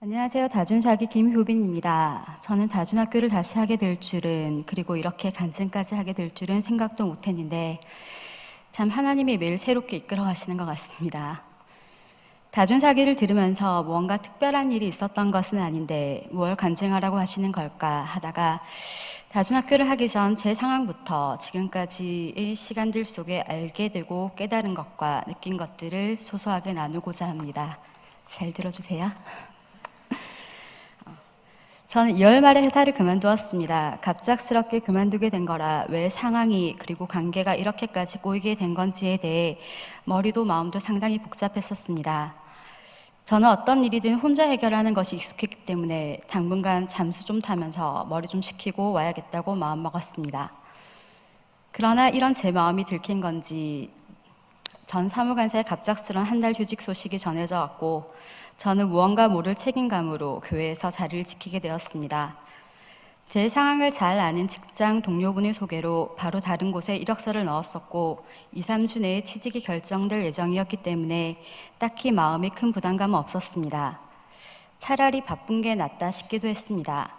안녕하세요. 다준사기 김효빈입니다. 저는 다준학교를 다시 하게 될 줄은, 그리고 이렇게 간증까지 하게 될 줄은 생각도 못했는데 참 하나님이 매일 새롭게 이끌어 가시는 것 같습니다. 다준사기를 들으면서 무언가 특별한 일이 있었던 것은 아닌데 무엇을 간증하라고 하시는 걸까 하다가 다준학교를 하기 전 제 상황부터 지금까지의 시간들 속에 알게 되고 깨달은 것과 느낀 것들을 소소하게 나누고자 합니다. 잘 들어주세요. 저는 2월 말에 회사를 그만두었습니다. 갑작스럽게 그만두게 된 거라 왜 상황이 그리고 관계가 이렇게까지 꼬이게 된 건지에 대해 머리도 마음도 상당히 복잡했었습니다. 저는 어떤 일이든 혼자 해결하는 것이 익숙했기 때문에 당분간 잠수 좀 타면서 머리 좀 식히고 와야겠다고 마음먹었습니다. 그러나 이런 제 마음이 들킨 건지 전 사무관사의 갑작스런 한 달 휴직 소식이 전해져 왔고 저는 무언가 모를 책임감으로 교회에서 자리를 지키게 되었습니다. 제 상황을 잘 아는 직장 동료분의 소개로 바로 다른 곳에 이력서를 넣었었고 2, 3주 내에 취직이 결정될 예정이었기 때문에 딱히 마음에 큰 부담감은 없었습니다. 차라리 바쁜 게 낫다 싶기도 했습니다.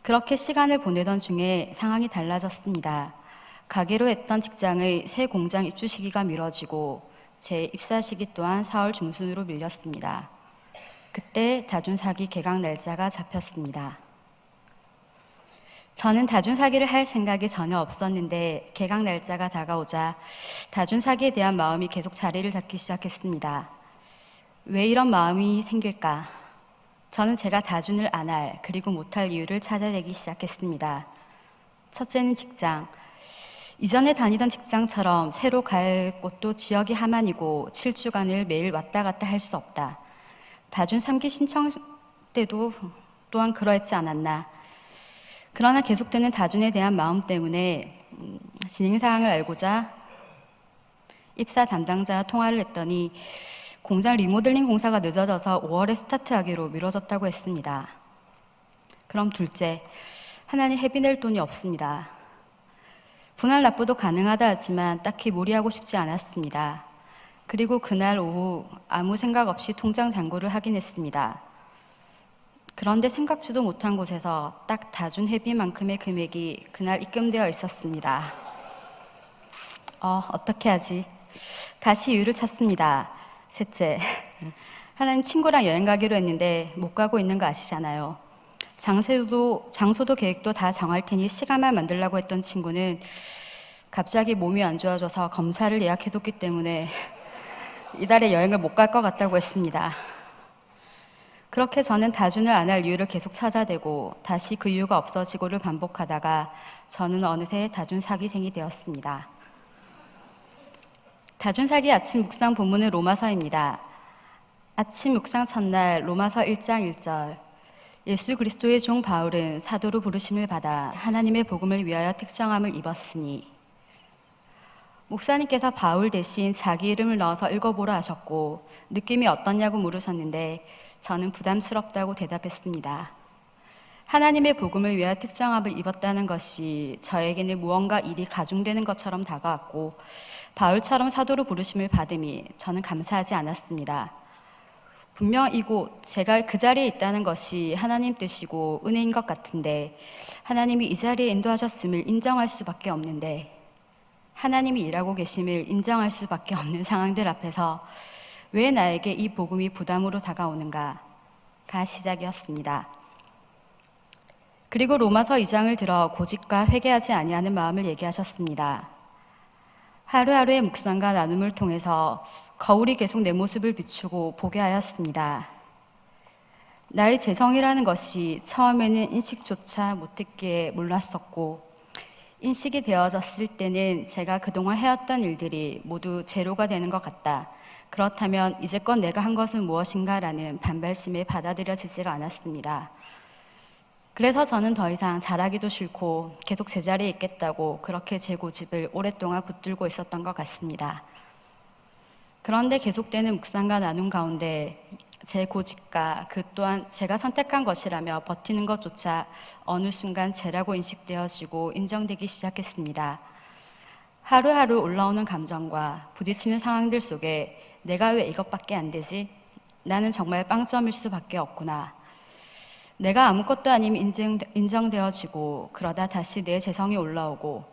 그렇게 시간을 보내던 중에 상황이 달라졌습니다. 가기로 했던 직장의 새 공장 입주 시기가 미뤄지고 제 입사 시기 또한 4월 중순으로 밀렸습니다. 그때 다준사기 개강 날짜가 잡혔습니다. 저는 다준사기를 할 생각이 전혀 없었는데 개강 날짜가 다가오자 다준사기에 대한 마음이 계속 자리를 잡기 시작했습니다. 왜 이런 마음이 생길까? 저는 제가 다준을 안 할 그리고 못할 이유를 찾아내기 시작했습니다. 첫째는 직장. 이전에 다니던 직장처럼 새로 갈 곳도 지역이 하만이고 7주간을 매일 왔다 갔다 할 수 없다. 다준 3기 신청 때도 또한 그러했지 않았나. 그러나 계속되는 다준에 대한 마음 때문에 진행사항을 알고자 입사 담당자와 통화를 했더니 공장 리모델링 공사가 늦어져서 5월에 스타트하기로 미뤄졌다고 했습니다. 그럼 둘째, 하나님 회비 낼 돈이 없습니다. 분할 납부도 가능하다 하지만 딱히 무리하고 싶지 않았습니다. 그리고 그날 오후 아무 생각 없이 통장 잔고를 확인했습니다. 그런데 생각지도 못한 곳에서 딱 다준 회비만큼의 금액이 그날 입금되어 있었습니다. 어떻게 하지? 다시 이유를 찾습니다. 셋째, 하나님 친구랑 여행 가기로 했는데 못 가고 있는 거 아시잖아요. 장소도 계획도 다 정할 테니 시간만 만들라고 했던 친구는 갑자기 몸이 안 좋아져서 검사를 예약해뒀기 때문에 이달에 여행을 못 갈 것 같다고 했습니다. 그렇게 저는 다준을 안 할 이유를 계속 찾아대고 다시 그 이유가 없어지고를 반복하다가 저는 어느새 다준 사기생이 되었습니다. 다준 사기 아침 묵상 본문은 로마서입니다. 아침 묵상 첫날 로마서 1장 1절 예수 그리스도의 종 바울은 사도로 부르심을 받아 하나님의 복음을 위하여 특정함을 입었으니 목사님께서 바울 대신 자기 이름을 넣어서 읽어보라 하셨고 느낌이 어떻냐고 물으셨는데 저는 부담스럽다고 대답했습니다. 하나님의 복음을 위하여 특정함을 입었다는 것이 저에게는 무언가 일이 가중되는 것처럼 다가왔고 바울처럼 사도로 부르심을 받음이 저는 감사하지 않았습니다. 분명 이곳 제가 그 자리에 있다는 것이 하나님 뜻이고 은혜인 것 같은데 하나님이 이 자리에 인도하셨음을 인정할 수밖에 없는데 하나님이 일하고 계심을 인정할 수밖에 없는 상황들 앞에서 왜 나에게 이 복음이 부담으로 다가오는가가 시작이었습니다. 그리고 로마서 2장을 들어 고집과 회개하지 아니하는 마음을 얘기하셨습니다. 하루하루의 묵상과 나눔을 통해서 거울이 계속 내 모습을 비추고 보게 하였습니다. 나의 재성이라는 것이 처음에는 인식조차 못했기에 몰랐었고 인식이 되어졌을 때는 제가 그동안 해왔던 일들이 모두 제로가 되는 것 같다. 그렇다면 이제껏 내가 한 것은 무엇인가라는 반발심에 받아들여지지가 않았습니다. 그래서 저는 더 이상 잘하기도 싫고 계속 제자리에 있겠다고 그렇게 제 고집을 오랫동안 붙들고 있었던 것 같습니다. 그런데 계속되는 묵상과 나눔 가운데 제 고집과 그 또한 제가 선택한 것이라며 버티는 것조차 어느 순간 죄라고 인식되어지고 인정되기 시작했습니다. 하루하루 올라오는 감정과 부딪히는 상황들 속에 내가 왜 이것밖에 안 되지? 나는 정말 빵점일 수밖에 없구나. 내가 아무것도 아니면 인정되어지고 그러다 다시 내 재성이 올라오고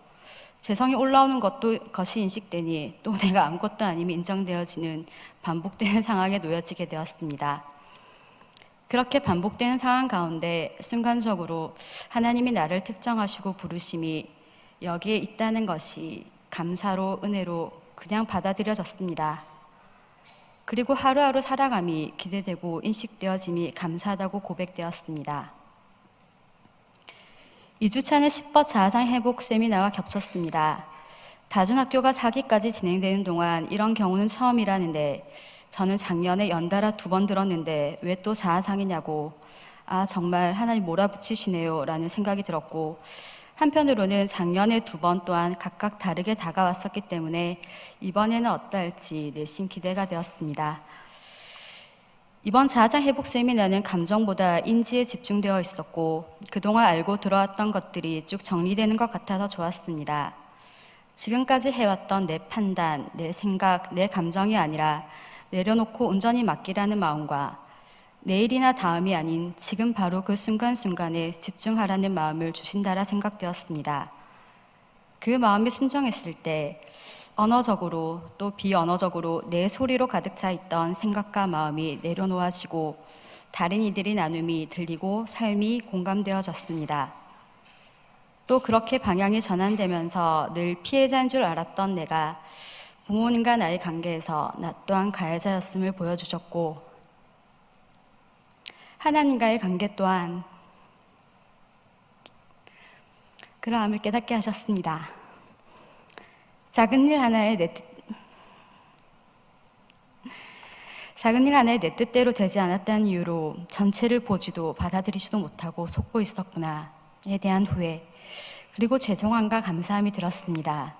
재성이 올라오는 것이 인식되니 또 내가 아무것도 아니면 인정되어지는 반복되는 상황에 놓여지게 되었습니다. 그렇게 반복되는 상황 가운데 순간적으로 하나님이 나를 특정하시고 부르심이 여기에 있다는 것이 감사로 은혜로 그냥 받아들여졌습니다. 그리고 하루하루 살아감이 기대되고 인식되어짐이 감사하다고 고백되었습니다. 2주차는 10번 자아상 회복 세미나와 겹쳤습니다. 다중학교가 4기까지 진행되는 동안 이런 경우는 처음이라는데 저는 작년에 연달아 2번 들었는데 왜 또 자아상이냐고 정말 하나님 몰아붙이시네요 라는 생각이 들었고 한편으로는 작년에 2번 또한 각각 다르게 다가왔었기 때문에 이번에는 어떨지 내심 기대가 되었습니다. 이번 자아상 회복 세미나는 감정보다 인지에 집중되어 있었고 그동안 알고 들어왔던 것들이 쭉 정리되는 것 같아서 좋았습니다. 지금까지 해왔던 내 판단, 내 생각, 내 감정이 아니라 내려놓고 온전히 맡기라는 마음과 내일이나 다음이 아닌 지금 바로 그 순간순간에 집중하라는 마음을 주신다라 생각되었습니다. 그 마음이 순정했을 때 언어적으로 또 비언어적으로 내 소리로 가득 차 있던 생각과 마음이 내려놓아지고 다른 이들의 나눔이 들리고 삶이 공감되어졌습니다. 또 그렇게 방향이 전환되면서 늘 피해자인 줄 알았던 내가 부모님과 나의 관계에서 나 또한 가해자였음을 보여주셨고 하나님과의 관계 또한 그러함을 깨닫게 하셨습니다. 작은 일 하나에 내 뜻대로 되지 않았다는 이유로 전체를 보지도 받아들이지도 못하고 속고 있었구나에 대한 후회 그리고 죄송함과 감사함이 들었습니다.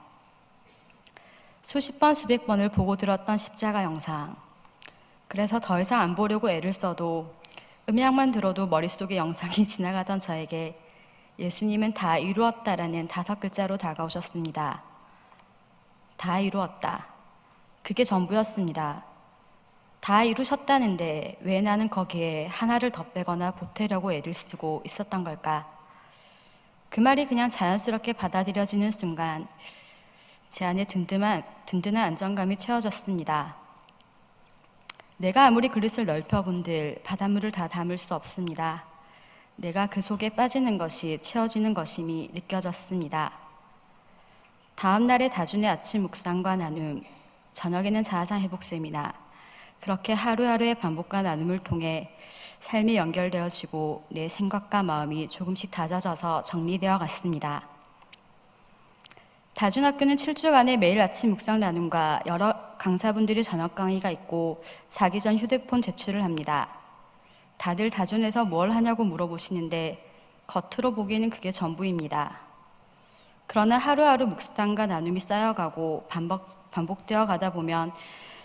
수십 번 수백 번을 보고 들었던 십자가 영상 그래서 더 이상 안 보려고 애를 써도 음향만 들어도 머릿속에 영상이 지나가던 저에게 예수님은 다 이루었다라는 5글자로 다가오셨습니다. 다 이루었다. 그게 전부였습니다. 다 이루셨다는데 왜 나는 거기에 하나를 더 빼거나 보태려고 애를 쓰고 있었던 걸까? 그 말이 그냥 자연스럽게 받아들여지는 순간 제 안에 든든한 안정감이 채워졌습니다. 내가 아무리 그릇을 넓혀본들 바닷물을 다 담을 수 없습니다. 내가 그 속에 빠지는 것이 채워지는 것임이 느껴졌습니다. 다음 날의 다준의 아침 묵상과 나눔, 저녁에는 자아상 회복 세미나, 그렇게 하루하루의 반복과 나눔을 통해 삶이 연결되어지고 내 생각과 마음이 조금씩 다져져서 정리되어 갔습니다. 다준학교는 7주간의 매일 아침 묵상 나눔과 여러 강사분들이 저녁 강의가 있고 자기 전 휴대폰 제출을 합니다. 다들 다준에서 뭘 하냐고 물어보시는데 겉으로 보기에는 그게 전부입니다. 그러나 하루하루 묵상과 나눔이 쌓여가고 반복되어 가다 보면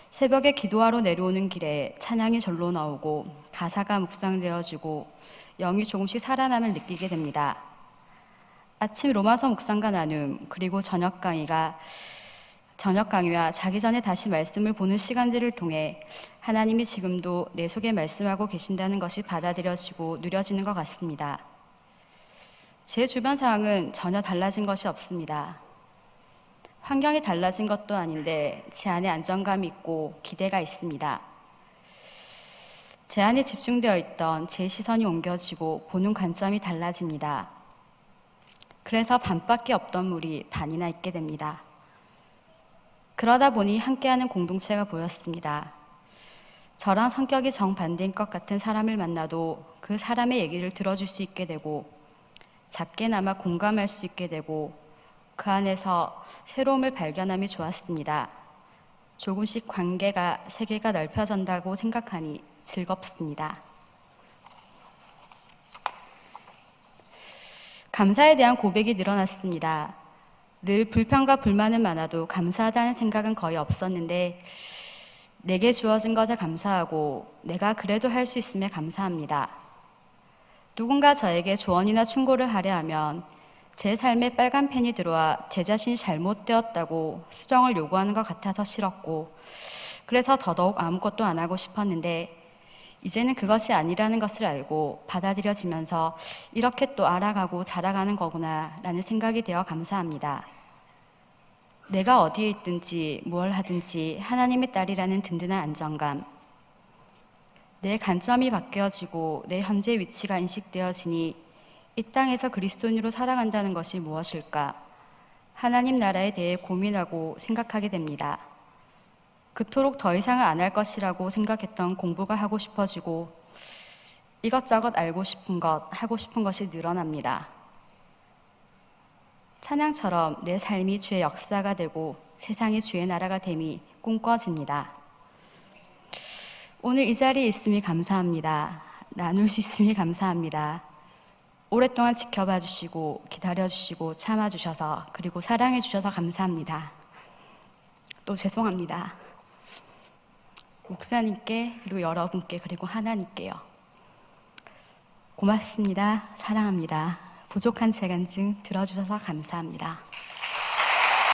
새벽에 기도하러 내려오는 길에 찬양이 절로 나오고 가사가 묵상되어지고 영이 조금씩 살아남을 느끼게 됩니다. 아침 로마서 묵상과 나눔 그리고 저녁 강의와 자기 전에 다시 말씀을 보는 시간들을 통해 하나님이 지금도 내 속에 말씀하고 계신다는 것이 받아들여지고 누려지는 것 같습니다. 제 주변 상황은 전혀 달라진 것이 없습니다. 환경이 달라진 것도 아닌데 제 안에 안정감이 있고 기대가 있습니다. 제 안에 집중되어 있던 제 시선이 옮겨지고 보는 관점이 달라집니다. 그래서 반밖에 없던 물이 반이나 있게 됩니다. 그러다 보니 함께하는 공동체가 보였습니다. 저랑 성격이 정반대인 것 같은 사람을 만나도 그 사람의 얘기를 들어줄 수 있게 되고 작게나마 공감할 수 있게 되고 그 안에서 새로움을 발견함이 좋았습니다. 조금씩 세계가 넓혀진다고 생각하니 즐겁습니다. 감사에 대한 고백이 늘어났습니다. 늘 불평과 불만은 많아도 감사하다는 생각은 거의 없었는데 내게 주어진 것에 감사하고 내가 그래도 할 수 있음에 감사합니다. 누군가 저에게 조언이나 충고를 하려 하면 제 삶에 빨간 펜이 들어와 제 자신이 잘못되었다고 수정을 요구하는 것 같아서 싫었고 그래서 더더욱 아무것도 안 하고 싶었는데 이제는 그것이 아니라는 것을 알고 받아들여지면서 이렇게 또 알아가고 자라가는 거구나 라는 생각이 되어 감사합니다. 내가 어디에 있든지 무엇을 하든지 하나님의 딸이라는 든든한 안정감, 내 관점이 바뀌어지고 내 현재 위치가 인식되어지니 이 땅에서 그리스도인으로 살아간다는 것이 무엇일까? 하나님 나라에 대해 고민하고 생각하게 됩니다. 그토록 더 이상은 안 할 것이라고 생각했던 공부가 하고 싶어지고 이것저것 알고 싶은 것, 하고 싶은 것이 늘어납니다. 찬양처럼 내 삶이 주의 역사가 되고 세상이 주의 나라가 됨이 꿈꿔집니다. 오늘 이 자리에 있음이 감사합니다. 나눌 수 있음이 감사합니다. 오랫동안 지켜봐 주시고 기다려 주시고 참아 주셔서 그리고 사랑해 주셔서 감사합니다. 또 죄송합니다. 목사님께 그리고 여러분께 그리고 하나님께요. 고맙습니다. 사랑합니다. 부족한 제 간증 들어주셔서 감사합니다.